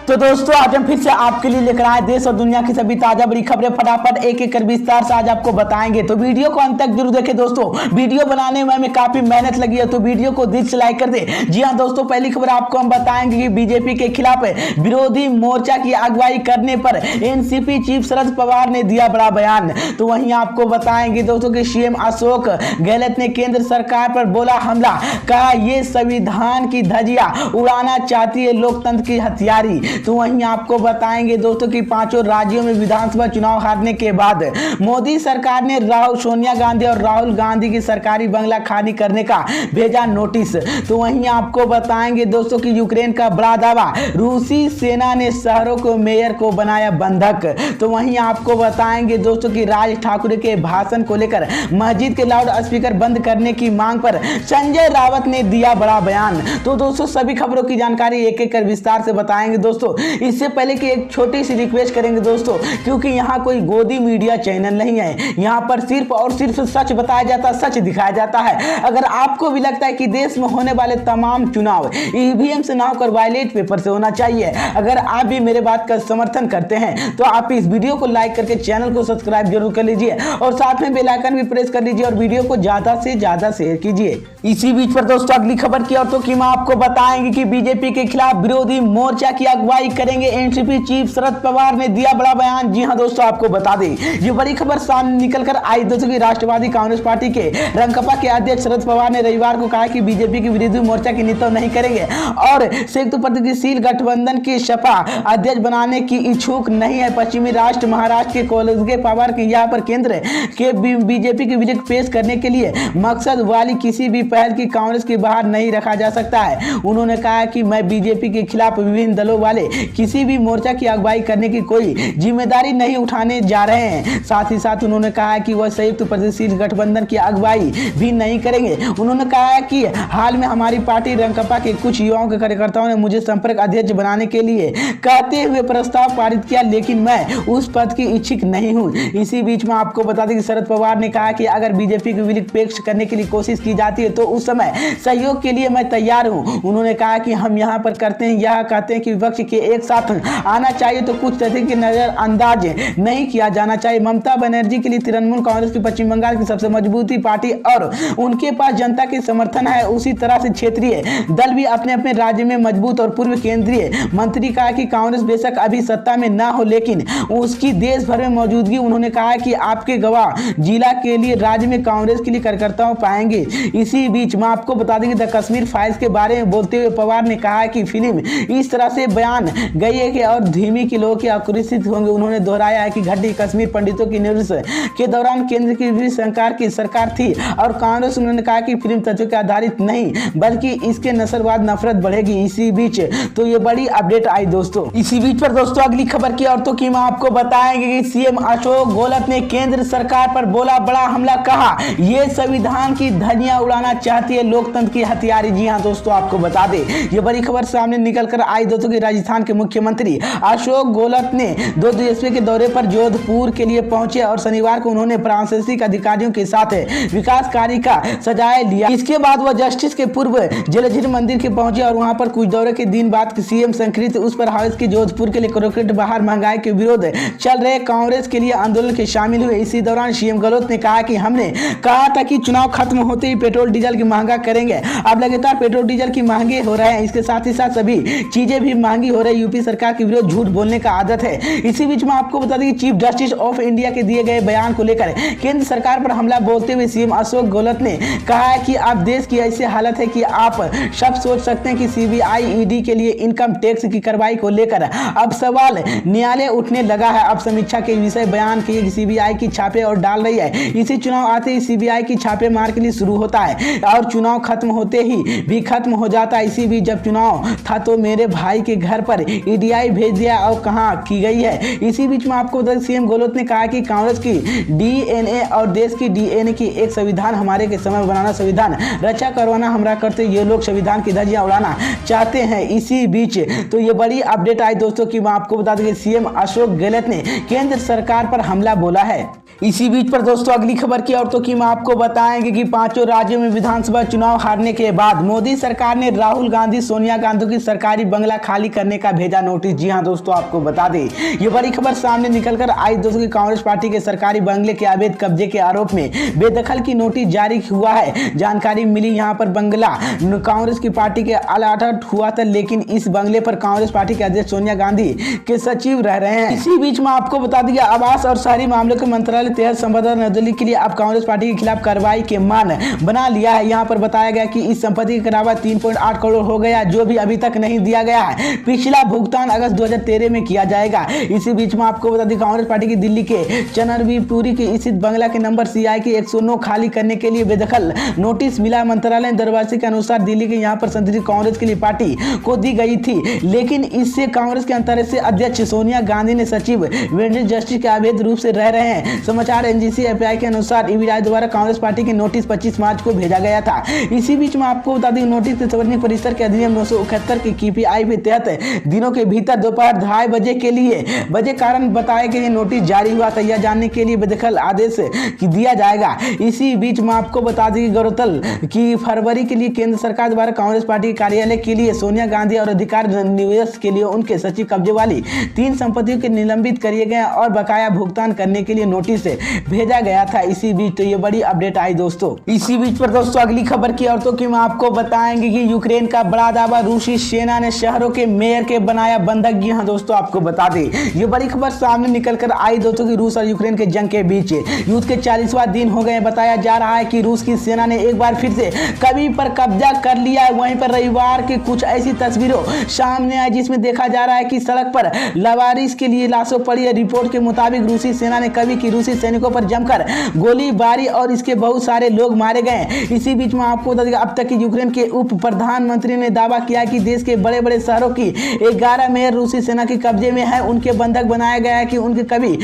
तो दोस्तों आज हम फिर से आपके लिए लेकर आए देश और दुनिया की सभी ताजा बड़ी खबरें फटाफट एक एक कर विस्तार से आज आपको बताएंगे। तो वीडियो को अंत तक जरूर देखें दोस्तों, वीडियो बनाने में हमें काफी मेहनत लगी है, तो वीडियो को दिल से लाइक कर दे। जी हां दोस्तों, पहली खबर आपको हम बताएंगे कि बीजेपी के खिलाफ विरोधी मोर्चा की अगुवाई करने पर एनसीपी चीफ शरद पवार ने दिया बड़ा बयान। तो वहीं आपको बताएंगे दोस्तों कि सीएम अशोक गहलोत ने केंद्र सरकार पर बोला हमला, कहा ये संविधान की धज्जियां उड़ाना चाहती है लोकतंत्र की हथियारी। तो वहीं आपको बताएंगे दोस्तों कि पांचों राज्यों में विधानसभा चुनाव हारने के बाद मोदी सरकार ने सोनिया गांधी और राहुल गांधी की सरकारी बंगला खाली करने का भेजा नोटिस। तो वहीं आपको बताएंगे दोस्तों कि यूक्रेन का बड़ा दावा, रूसी सेना ने शहरों को मेयर को बनाया बंधक। तो वहीं आपको बताएंगे दोस्तों कि राज ठाकुर के भाषण को लेकर मस्जिद के लाउड स्पीकर बंद करने की मांग पर संजय रावत ने दिया बड़ा बयान। तो दोस्तों सभी खबरों की जानकारी एक एक कर विस्तार से बताएंगे दोस्तों। इससे पहले कि एक छोटी सी रिक्वेस्ट करेंगे दोस्तों, क्योंकि यहाँ कोई गोदी मीडिया चैनल नहीं है, यहाँ पर सिर्फ और सिर्फ सच बताया जाता है, सच दिखाया जाता है। अगर आपको भी लगता है कि देश में होने वाले तमाम चुनाव ईवीएम से ना होकर बैलेट पेपर से होना चाहिए, अगर आप भी मेरे बात का समर्थन करते हैं तो आप इस वीडियो को लाइक करके चैनल को सब्सक्राइब जरूर कर लीजिए और साथ में बेल आइकन भी प्रेस कर लीजिए और वीडियो को ज्यादा से ज्यादा शेयर कीजिए। इसी बीच पर दोस्तों अगली खबर की और तो कि मैं आपको बताएंगे कि बीजेपी के खिलाफ विरोधी मोर्चा की अगुवाई करेंगे एनसीपी चीफ शरद पवार ने दिया बड़ा बयान। जी हां दोस्तों, आपको बता दें ये बड़ी खबर सामने निकल कर आई दोस्तों की राष्ट्रवादी कांग्रेस पार्टी के रंगकपा के अध्यक्ष शरद पवार ने रविवार को कहा कि बीजेपी की विरोधी मोर्चा की नेता नहीं करेंगे और संयुक्त प्रगतिशील गठबंधन की सपा अध्यक्ष बनाने की इच्छुक नहीं है। पश्चिमी राष्ट्र महाराष्ट्र के कोलगे पवार के यहाँ पर केंद्र के बीजेपी के विजय पेश करने के लिए मकसद वाली किसी भी पहल की कांग्रेस के बाहर नहीं रखा जा सकता है। उन्होंने कहा कि मैं बीजेपी के खिलाफ विभिन्न दलों वाले किसी भी मोर्चा की अगुवाई करने की कोई जिम्मेदारी नहीं उठाने जा रहे हैं। साथ ही साथ उन्होंने कहा कि वह संयुक्त प्रगतिशील गठबंधन की अगुवाई भी नहीं करेंगे। उन्होंने कहा कि हाल में हमारी पार्टी रंगकपा के कुछ युवाओं के कार्यकर्ताओं ने मुझे संपर्क अध्यक्ष बनाने के लिए कहते हुए प्रस्ताव पारित किया, लेकिन मैं उस पद की इच्छुक नहीं हूँ। इसी बीच में आपको बता दें कि शरद पवार ने कहा कि अगर बीजेपी को विलय पेश करने के लिए कोशिश की जाती है तो उस समय सहयोग के लिए मैं तैयार हूँ। उन्होंने कहा कि हम यहाँ पर करते हैं यह कहते हैं कि विपक्ष के एक साथ आना चाहिए तो कुछ तथ्य की नजरअंदाज नहीं किया जाना चाहिए। ममता बनर्जी के लिए तृणमूल कांग्रेस की पश्चिम बंगाल की सबसे मजबूती पार्टी और उनके पास जनता के समर्थन है। उसी तरह से क्षेत्रीय दल भी अपने अपने राज्य में मजबूत और पूर्व केंद्रीय मंत्री कहा कि कांग्रेस बेशक अभी सत्ता में ना हो लेकिन उसकी देश भर में मौजूदगी। उन्होंने कहा कि आपके गवाह जिला के लिए राज्य में कांग्रेस के लिए कार्यकर्ताओं पाएंगे। इसी बीच में आपको बता दें कि द कश्मीर फाइल्स के बारे में बोलते हुए पवार ने कहा कि फिल्म इस तरह से बयान गई है कि और धीमी के लोग के आक्रोशित होंगे। उन्होंने दोहराया है कि घटी कश्मीर पंडितों की न्यूज के दौरान केंद्र की भी सरकार थी और कांग्रेस। उन्होंने कहा कि फिल्म तथ्यों के आधारित नहीं बल्कि इसके नस्लवाद नफरत बढ़ेगी। इसी बीच तो ये बड़ी अपडेट आई दोस्तों। इसी बीच पर दोस्तों अगली खबर की और तो कि मैं आपको बताएंगे कि सीएम अशोक गहलोत ने केंद्र सरकार पर बोला बड़ा हमला, कहा ये संविधान की धज्जियां उड़ाना चाहती है लोकतंत्र की हथियारी। जी हां दोस्तों, आपको बता दें ये बड़ी खबर सामने निकल कर आई दोस्तों कि राजस्थान के मुख्यमंत्री अशोक गहलोत ने 2 दिवसीय के दौरे पर जोधपुर के लिए पहुंचे और शनिवार को उन्होंने प्रशासनिक अधिकारियों के साथ विकास कार्य का जायजा लिया। इसके बाद वह जस्टिस के पूर्व जलझीर मंदिर के पहुंचे और वहां पर कुछ दौरे के दिन बाद सीएम संस्कृत उस पर हाउस के जोधपुर के लिए कॉर्पोरेट बाहर महंगाई के विरोध चल रहे कांग्रेस के लिए आंदोलन के शामिल हुए। इसी दौरान सीएम गहलोत ने कहा कि हमने कहा था कि चुनाव खत्म होते ही पेट्रोल डीजल की महंगा करेंगे, अब लगातार पेट्रोल डीजल की महंगे हो रहे हैं। इसके साथ ही साथ सभी चीजें भी महंगी हो रही। यूपी सरकार के विरोध झूठ बोलने का आदत है। इसी बीच में आपको बता दें कि चीफ जस्टिस ऑफ इंडिया के दिए गए बयान को लेकर केंद्र सरकार पर हमला बोलते हुए सीएम अशोक गहलोत ने कहा है कि अब देश की ऐसी हालत है कि आप सब सोच सकते हैं कि सीबीआई ईडी के लिए इनकम टैक्स की कार्रवाई को लेकर अब सवाल न्यायालय उठने लगा है। अब समीक्षा के विषय बयान किए कि सीबीआई की छापे और डाल रही है। इसी चुनाव आते ही सीबीआई की छापे मार के लिए शुरू होता है और चुनाव खत्म होते ही भी खत्म हो जाता है। इसी बीच जब चुनाव था तो मेरे भाई के घर पर ईडीआई भेज दिया और कहां की गई है। इसी बीच में आपको बता सीएम गहलोत ने कहा कि कांग्रेस की डीएनए और देश की डीएनए की एक संविधान हमारे के समय बनाना, संविधान रक्षा करवाना हमरा करते, ये लोग संविधान की धज्जियां उड़ाना चाहते हैं। इसी बीच तो ये बड़ी अपडेट आई दोस्तों कि मैं आपको बता दूं कि सीएम अशोक गहलोत ने केंद्र सरकार पर हमला बोला है। इसी बीच पर दोस्तों अगली खबर की और तो कि मैं आपको बताएंगे कि पांचों राज्यों में विधानसभा चुनाव हारने के बाद मोदी सरकार ने राहुल गांधी सोनिया गांधी की सरकारी बंगला खाली करने करने का भेजा नोटिस। जी हां दोस्तों, आपको बता दें ये बड़ी खबर सामने निकलकर आई दोस्तों की कांग्रेस पार्टी के सरकारी बंगले के अवैध कब्जे के आरोप में बेदखल की नोटिस जारी हुआ है। जानकारी मिली यहां पर बंगला कांग्रेस की पार्टी के अलॉट हुआ था, लेकिन इस बंगले पर कांग्रेस पार्टी के अध्यक्ष सोनिया गांधी के सचिव रह रहे हैं। इसी बीच में आपको बता दिया आवास और शहरी मामलों के मंत्रालय तहत संपदा नई दिल्ली के लिए अब कांग्रेस पार्टी के खिलाफ कार्रवाई के मान बना लिया है। यहाँ पर बताया गया कि इस संपत्ति का करावा 3.8 करोड़ हो गया, जो भी अभी तक नहीं दिया गया है। पिछला भुगतान अगस्त 2013 में किया जाएगा। इसी बीच में आपको बता दें कांग्रेस पार्टी की दिल्ली के चनरवीपुरी के स्थित बंगला के नंबर CI की 109 खाली करने के लिए बेदखल नोटिस मिला। मंत्रालय दरवाजे के अनुसार दिल्ली के यहाँ पर संसदीय कांग्रेस के लिए पार्टी को दी गई थी, लेकिन इससे कांग्रेस के अंतर्राष्ट्रीय अध्यक्ष सोनिया गांधी ने सचिव वेंकटेश जस्टिस के अवैध रूप से रह रहे हैं। समाचार NGC-FI के अनुसार ईवीआई द्वारा कांग्रेस पार्टी के नोटिस 25 मार्च को भेजा गया था। इसी बीच में आपको बता दें नोटिस के सार्वजनिक परिसर के अधिनियम 971 के KPI के तहत दिनों के भीतर दोपहर 2:30 बजे के लिए कारण बताए गए नोटिस जारी हुआ था। यह जानने के लिए बेदखल आदेश दिया जाएगा। इसी बीच में आपको बता दें गौरतलब कि फरवरी के लिए केंद्र सरकार द्वारा कांग्रेस पार्टी कार्यालय के लिए सोनिया गांधी और अधिकार निवेश के लिए उनके सचिव कब्जे वाली 3 संपत्तियों के निलंबित किए गए और बकाया भुगतान करने के लिए नोटिस भेजा गया था। इसी बीच तो ये बड़ी अपडेट आई दोस्तों। इसी बीच पर दोस्तों अगली खबर की औरतों की हम आपको बताएंगे कि यूक्रेन का बड़ा दावा, रूसी सेना ने शहरों के मेयर के बनाया बंधक। जी हाँ दोस्तों, आपको बता दें ये बड़ी खबर सामने निकलकर आई दोस्तों की रूस और यूक्रेन के जंग के बीच युद्ध के 40वां दिन हो गए। बताया जा रहा है कि रूस की सेना ने एक बार फिर से कभी पर कब्जा कर लिया है। वहीं पर रविवार के कुछ ऐसी तस्वीरों सामने आई जिसमें देखा जा रहा है कि सड़क पर लवारिस के लिए लाशों पड़ी है। रिपोर्ट के मुताबिक रूसी सेना ने कभी की रूसी सैनिकों पर जमकर गोलीबारी और इसके बहुत सारे लोग मारे गए। इसी बीच में आपको बता दें अब तक यूक्रेन के उप प्रधानमंत्री ने दावा किया कि देश के बड़े बड़े शहरों की 11 मेयर रूसी सेना के कब्जे में है। उनके बंधक बनाया गया है कि उनके कभी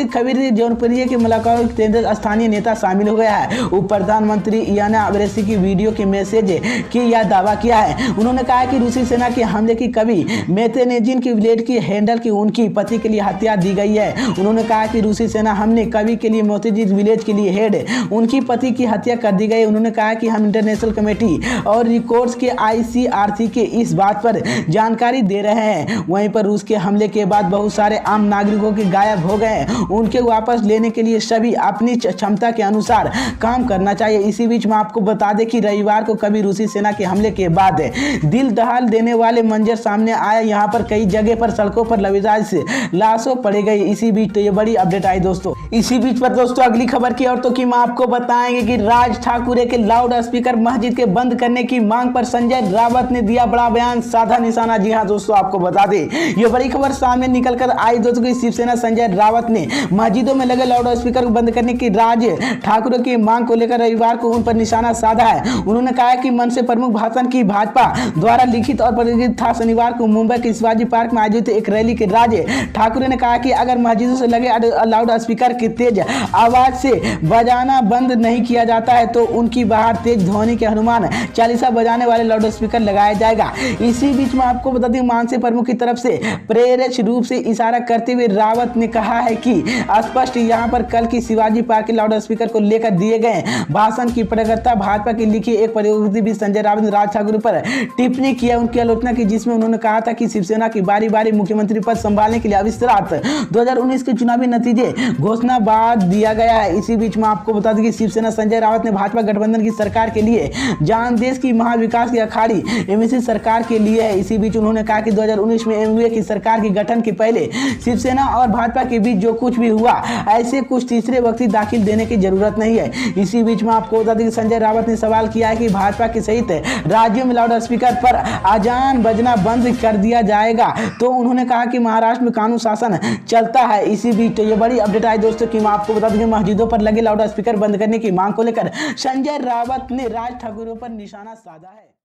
खबीर जौनप्रिय के मुलाकात केंद्र स्थानीय नेता शामिल हो गया है। उप प्रधानमंत्री याना ब्रेसी की वीडियो के मैसेज की यह दावा किया है। उन्होंने कहा कि रूसी सेना के हमले की कभी मेथेनेजिन की विलेज की हैंडल की उनकी पति के लिए हत्या दी गई है। उन्होंने कहा कि रूसी सेना हमने कभी के लिए मोतेजिन विलेज के लिए हेड उनकी पति की हत्या कर दी गई। उन्होंने कहा कि हम इंटरनेशनल कमेटी और रिकॉर्ड्स के ICRC के इस बात पर जानकारी दे रहे हैं। वहीं पर रूस के हमले के बाद बहुत सारे आम नागरिकों के गायब हो गए। उनके वापस लेने के लिए सभी अपनी क्षमता के अनुसार काम करना चाहिए। इसी बीच में आपको बता दें कि रविवार को कभी रूसी सेना के हमले के बाद दिल दहल देने वाले मंजर सामने आए। यहाँ पर कई जगह पर सड़कों पर लविजाज लाशों पड़ी गई। इसी बीच तो ये बड़ी अपडेट आई दोस्तों। इसी बीच पर दोस्तों अगली खबर की औरतों की हम आपको बताएंगे कि राज ठाकुरे के लाउड स्पीकर मस्जिद के बंद करने की मांग पर संजय रावत ने दिया बड़ा बयान, साधा निशाना। जी हाँ दोस्तों, आपको बता दें ये बड़ी खबर सामने निकलकर आई दोस्तों की शिवसेना संजय रावत ने मस्जिदों में लगे लाउड स्पीकर को बंद करने की राज ठाकुरे की मांग को लेकर रविवार को उन पर निशाना साधा है। उन्होंने कहा कि मन से प्रमुख भाषण की भाजपा द्वारा लिखित और प्रदर्शित था। शनिवार को मुंबई के शिवाजी पार्क में आयोजित एक रैली के राज ठाकुरे ने कहा कि अगर मस्जिदों से लगे लाउड स्पीकर की तेज आवाज से बजाना बंद नहीं किया जाता है तो उनकी बाहर तेज ध्वनि के हनुमान चालीसा बजाने वाले लाउड स्पीकर लगाया जाएगा। इसी बीच में आपको बता दें मानसी प्रमुख की तरफ से प्रेरक रूप से इशारा करते हुए रावत ने कहा है कि स्पष्ट यहाँ पर कल की शिवाजी पार्क के लाउड स्पीकर को लेकर दिए गए भाषण की प्रगता भाजपा की लिखी एक प्रयोगति भी संजय रावत ने राज ठाकुरे पर टिप्पणी किया, उनकी आलोचना की, जिसमें उन्होंने कहा था कि शिवसेना की बारी बारी मुख्यमंत्री पद संभालने के लिए अविश्वास 2019 के चुनावी नतीजे घोषणा बाद दिया गया है। इसी बीच में आपको बता दें कि शिवसेना संजय रावत ने भाजपा गठबंधन की सरकार के लिए जान देश की महाविकास की अखाड़ी एमएसी सरकार के लिए है। इसी बीच उन्होंने कहा कि 2019 में एमवीए की सरकार के गठन के पहले शिवसेना और भाजपा के बीच जो कुछ भी हुआ ऐसे कुछ तीसरे व्यक्ति दाखिल देने की जरूरत नहीं है। इसी बीच में आपको बता दें कि संजय रावत ने सवाल किया है कि भाजपा के सहित राज्यों में लाउड स्पीकर पर अजान बजना बंद कर दिया जाएगा, तो उन्होंने कहा कि महाराष्ट्र में कानून शासन चलता है। इसी बीच तो ये बड़ी अपडेट आई दोस्तों कि मैं आपको बता दूं कि मस्जिदों पर लगे लाउड स्पीकर बंद करने की मांग को लेकर संजय रावत ने राज ठाकुरे पर निशाना साधा है।